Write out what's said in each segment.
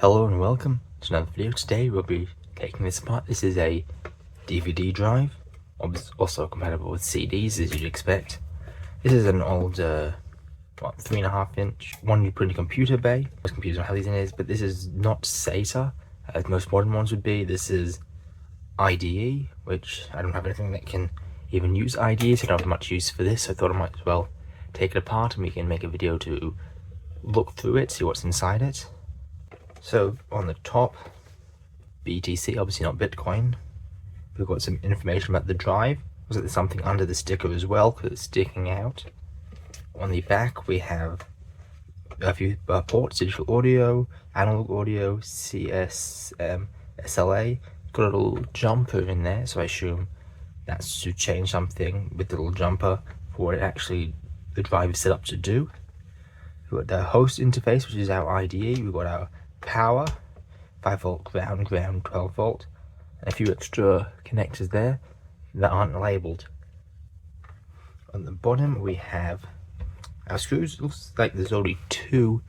Hello and welcome to another video. Today we'll be taking this apart. This is a DVD drive, also compatible with CDs as you'd expect. This is an old, 3.5 inch, one you put in a computer bay. Most computers don't have these in it, but this is not SATA, as most modern ones would be. This is IDE, which I don't have anything that can even use IDE, so I don't have much use for this, so I thought I might as well take it apart and we can make a video to look through it, see what's inside it. So on the top, BTC, obviously not Bitcoin. We've got some information about the drive. Looks like there's something under the sticker as well because it's sticking out. On the back we have a few ports: digital audio, analog audio, SLA. Got a little jumper in there, so I assume that's to change something with the little jumper for what it actually the drive is set up to do. We've got the host interface, which is our IDE. We've got our power, 5V ground, 12V, and a few extra connectors there that aren't labeled. On the bottom we have our screws. It looks like there's only two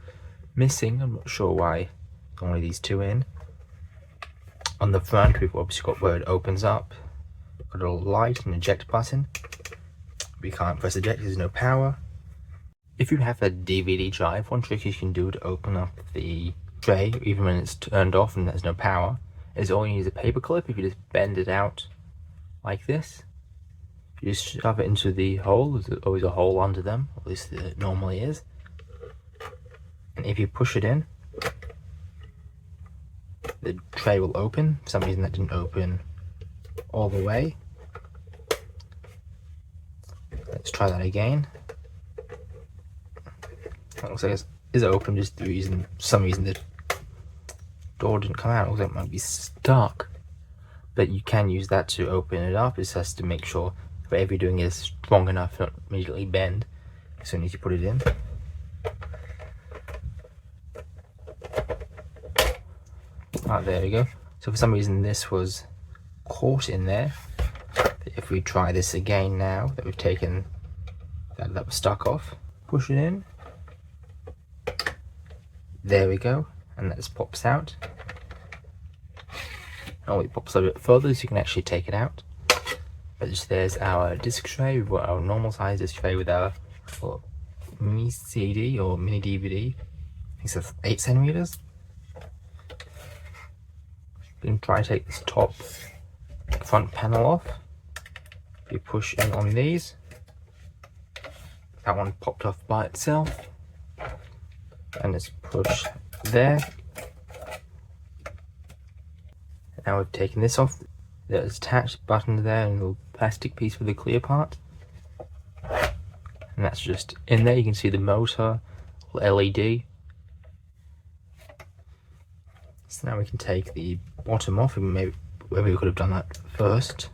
missing. I'm not sure why only these two in. On the front we've obviously got where it opens up. Got a little light and eject button. We can't press eject, there's no power. If you have a DVD drive, one trick you can do to open up the tray, even when it's turned off and there's no power, is all you need is a paper clip. If you just bend it out like this, you just shove it into the hole. There's always a hole under them, at least there normally is. And if you push it in, the tray will open. For some reason that didn't open all the way. Let's try that again. It looks like it is open, just for some reason the door didn't come out. It looks like it might be stuck. But you can use that to open it up. It just has to make sure whatever you're doing is strong enough to not immediately bend as soon as you put it in. There we go. So for some reason this was caught in there. If we try this again now that we've taken that was stuck off, push it in. There we go, and that just pops out. Oh, it pops a bit further so you can actually take it out. But just there's our disc tray. We've got our normal size disc tray with our mini CD or mini DVD. I think it's 8 centimeters. We can try to take this top front panel off. If you push in on these, that one popped off by itself. And it's push there. Now we've taken this off. There's attached button there and a little plastic piece with the clear part. And that's just in there. You can see the motor, LED. So now we can take the bottom off, and maybe we could have done that first.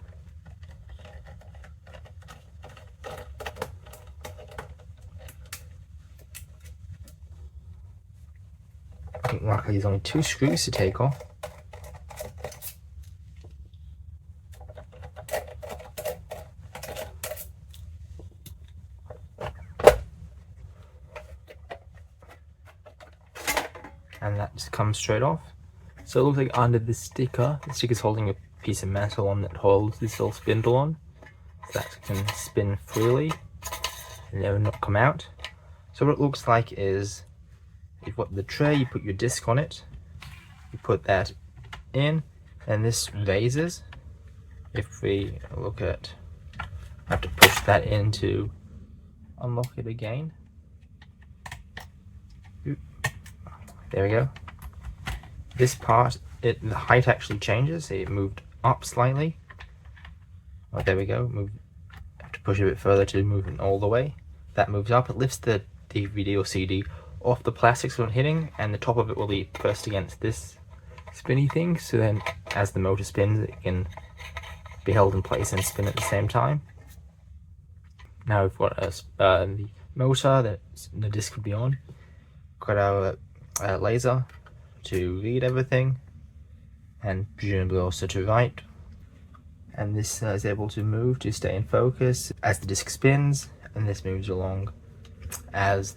Luckily there's only 2 screws to take off. And that just comes straight off. So it looks like under the sticker's holding a piece of metal on that holds this little spindle on. So that can spin freely and it will not come out. So what it looks like is, you've got the tray, you put your disc on it, you put that in, and this raises. If we look at, I have to push that in to unlock it again. There we go. This part, the height actually changes. It moved up slightly. Oh, there we go. Have to push a bit further to move it all the way. That moves up. It lifts the DVD or CD off the plastic so it's not hitting, and the top of it will be pressed against this spinny thing, so then as the motor spins it can be held in place and spin at the same time. Now we've got the motor that the disc would be on. Got our laser to read everything, and presumably also to write. And this is able to move to stay in focus as the disc spins, and this moves along as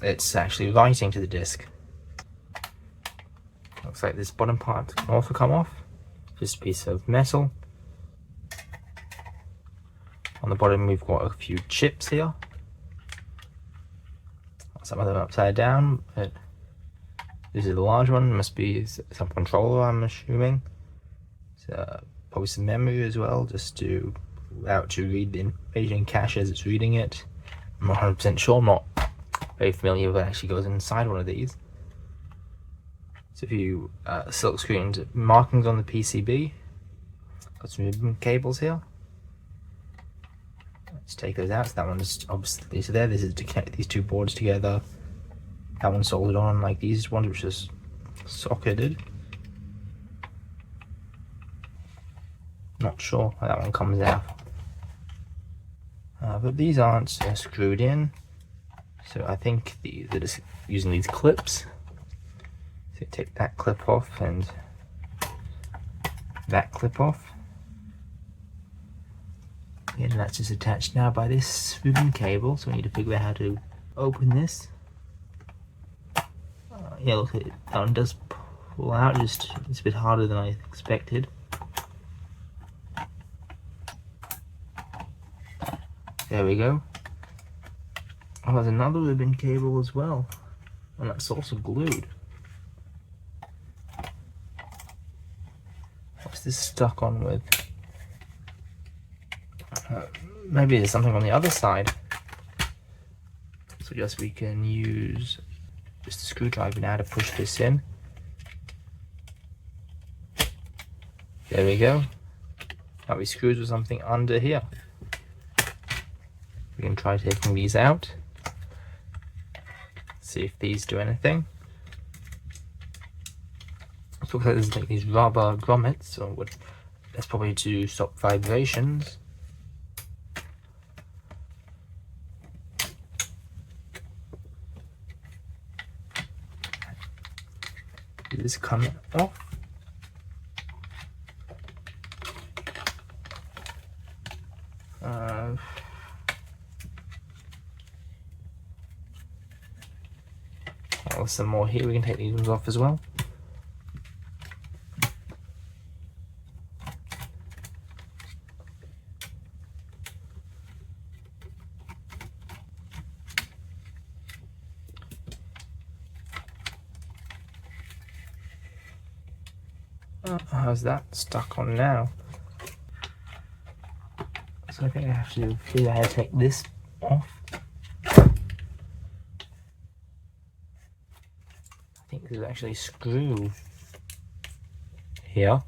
it's actually writing to the disc. Looks like this bottom part can also come off. Just a piece of metal. On the bottom we've got a few chips here. Some of them upside down, but this is the large one. Must be some controller, I'm assuming. So, probably some memory as well, just to allow it to read the information in cache as it's reading it. I'm not 100% sure. I'm not very familiar with what actually goes inside one of these. So a few silk screened markings on the PCB. Got some ribbon cables here. Let's take those out. So that one's obviously there. This is to connect these two boards together. That one's soldered on like these ones, which is socketed. Not sure how that one comes out. But these aren't screwed in. So I think they're just using these clips. So take that clip off and that clip off. And that's just attached now by this ribbon cable, so we need to figure out how to open this. Yeah, look, that one does pull out, just it's a bit harder than I expected. There we go. Oh, there's another ribbon cable as well, and that's also glued. What's this stuck on with? Maybe there's something on the other side. So just we can use just a screwdriver now to push this in. There we go. Now we screws with something under here. We can try taking these out. See if these do anything. It looks like there's like these rubber grommets, so that's probably to stop vibrations. Did this come off? Oh, some more here. We can take these ones off as well. How's that stuck on now? So I think I have to figure out how to take this off. I think there's actually a screw here.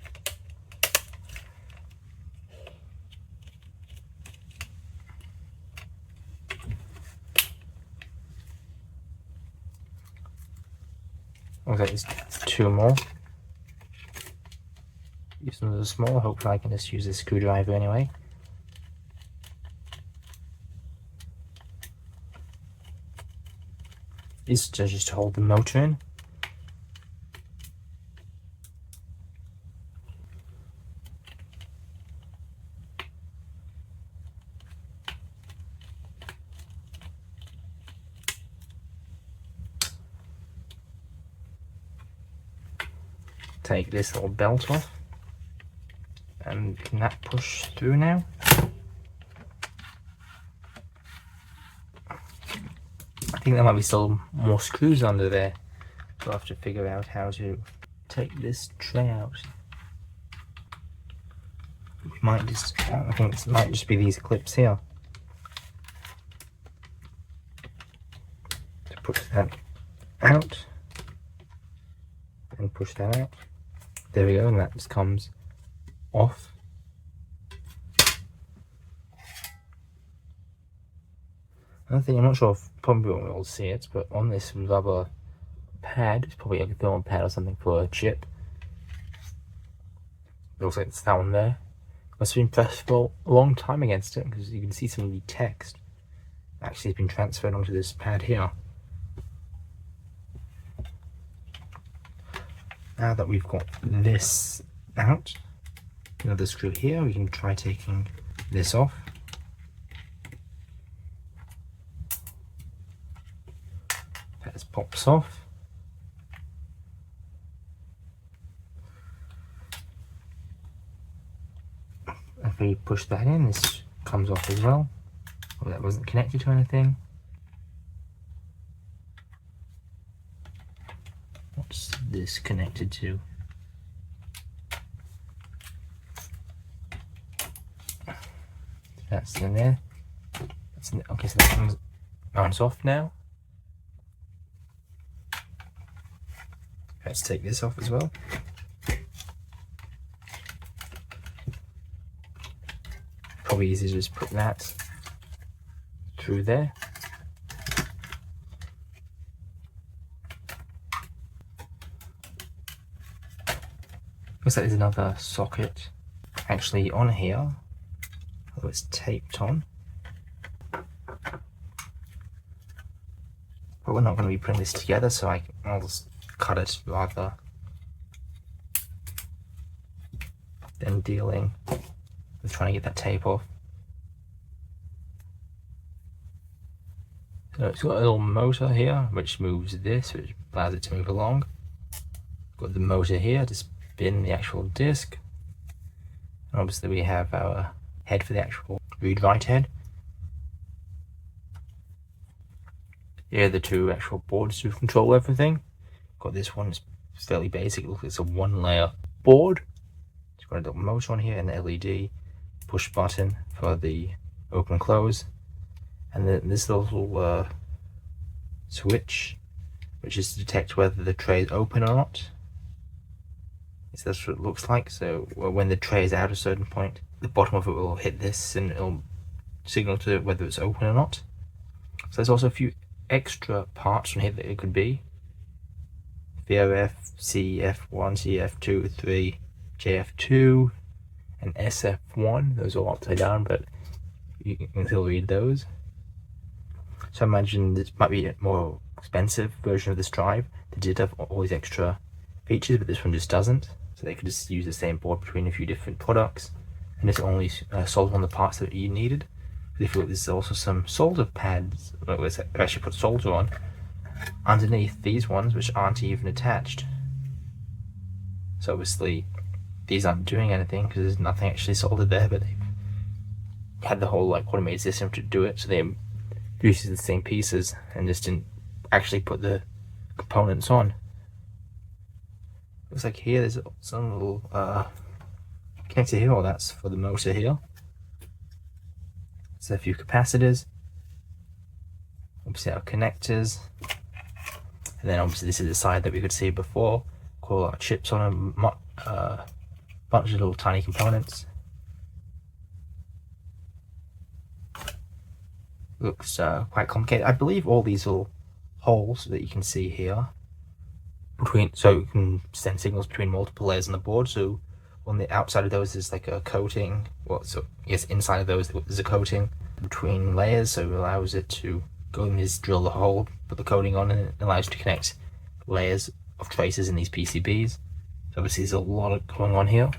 Looks like there's two more. Use them as a small, hopefully I can just use this screwdriver anyway. This is just to hold the motor in. Take this little belt off. And can that push through now? I think there might be still more screws under there. We'll have to figure out how to take this tray out. We might just, I think it might just be these clips here. To push that out. And push that out. There we go, and that just comes off. Another thing, I'm not sure if probably won't all see it, but on this rubber pad, it's probably like a thermal pad or something for a chip. It looks like it's that one there. Must have been pressed for a long time against it, because you can see some of the text actually has been transferred onto this pad here. Now that we've got this out, another screw here, we can try taking this off. That just pops off. after you push that in, this comes off as well. Well, that wasn't connected to anything. What's this connected to? That's in there. Okay, so that one's mounts off now. Let's take this off as well. Probably easy to just put that through there. Looks like there's another socket actually on here, although it's taped on. But we're not going to be putting this together, so I'll just cut it rather than dealing with trying to get that tape off. So it's got a little motor here which moves this, which allows it to move along. Got the motor here to spin the actual disc. And obviously we have our head for the actual read-write head. Here are the two actual boards to control everything. Got this one, it's fairly basic. Look, it's a one-layer board. It's got a little motor on here and an LED push button for the open and close. And then this little switch, which is to detect whether the tray is open or not. So that's what it looks like. So when the tray is out at a certain point, the bottom of it will hit this and it'll signal to it whether it's open or not. So there's also a few extra parts on here that it could be. VOF, CF1, CF2, 3, JF2, and SF1. Those are all upside down, but you can still read those. So I imagine this might be a more expensive version of this drive that did have all these extra features, but this one just doesn't. So they could just use the same board between a few different products, and this only soldered on the parts that you needed. But if you look, there's also some solder pads. Let's actually put solder on underneath these ones, which aren't even attached. So obviously these aren't doing anything because there's nothing actually soldered there, but they've had the whole automated system to do it, so they used the same pieces and just didn't actually put the components on. Looks like here there's some little connector here, or that's for the motor here. So a few capacitors, obviously our connectors, and then obviously this is the side that we could see before, called our chips on a bunch of little tiny components. Looks quite complicated. I believe all these little holes that you can see here so you can send signals between multiple layers on the board. So on the outside of those is like a coating. Well, so yes, inside of those there's a coating between layers, so it allows it to go and just drill the hole, put the coating on, and it allows you to connect layers of traces in these PCBs. So obviously there's a lot going on here.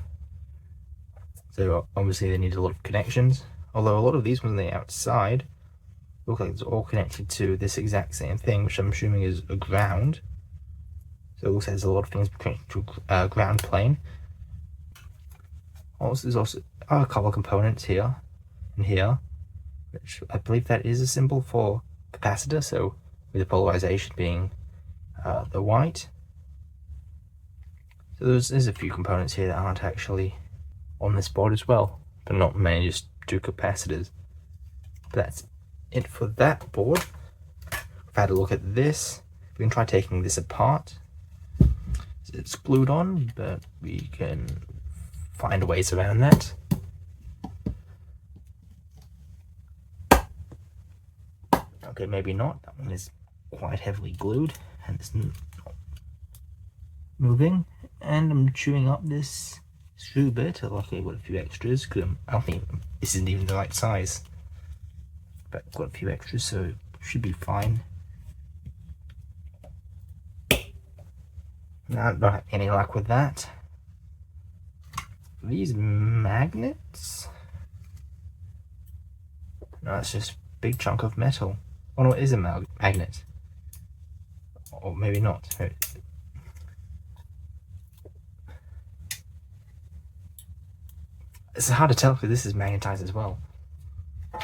So obviously they need a lot of connections. Although a lot of these ones on the outside look like it's all connected to this exact same thing, which I'm assuming is a ground. So it looks like there's a lot of things connected to a ground plane. Also, there's also a couple of components here and here, which I believe that is a symbol for capacitor, so with the polarization being the white. So there's a few components here that aren't actually on this board as well, but not many, just two capacitors. But that's it for that board. We've had a look at this. We can try taking this apart. It's glued on, but we can find ways around that. Okay, maybe not. That one is quite heavily glued and it's not moving. And I'm chewing up this screw bit. Luckily I've got a few extras because I don't think this isn't even the right size. But I've got a few extras, so it should be fine. Not have any luck with that. These magnets? No, it's just a big chunk of metal. Oh no, it is a magnet. Or maybe not. It's hard to tell because this is magnetized as well.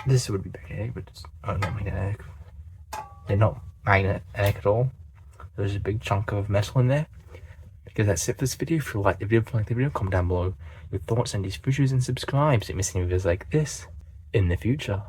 This would be magnetic, but it's not magnetic. They're not magnetic at all. There's a big chunk of metal in there. Because that's it for this video. If you like the video, comment down below your thoughts on these features and subscribe so you don't miss any videos like this in the future.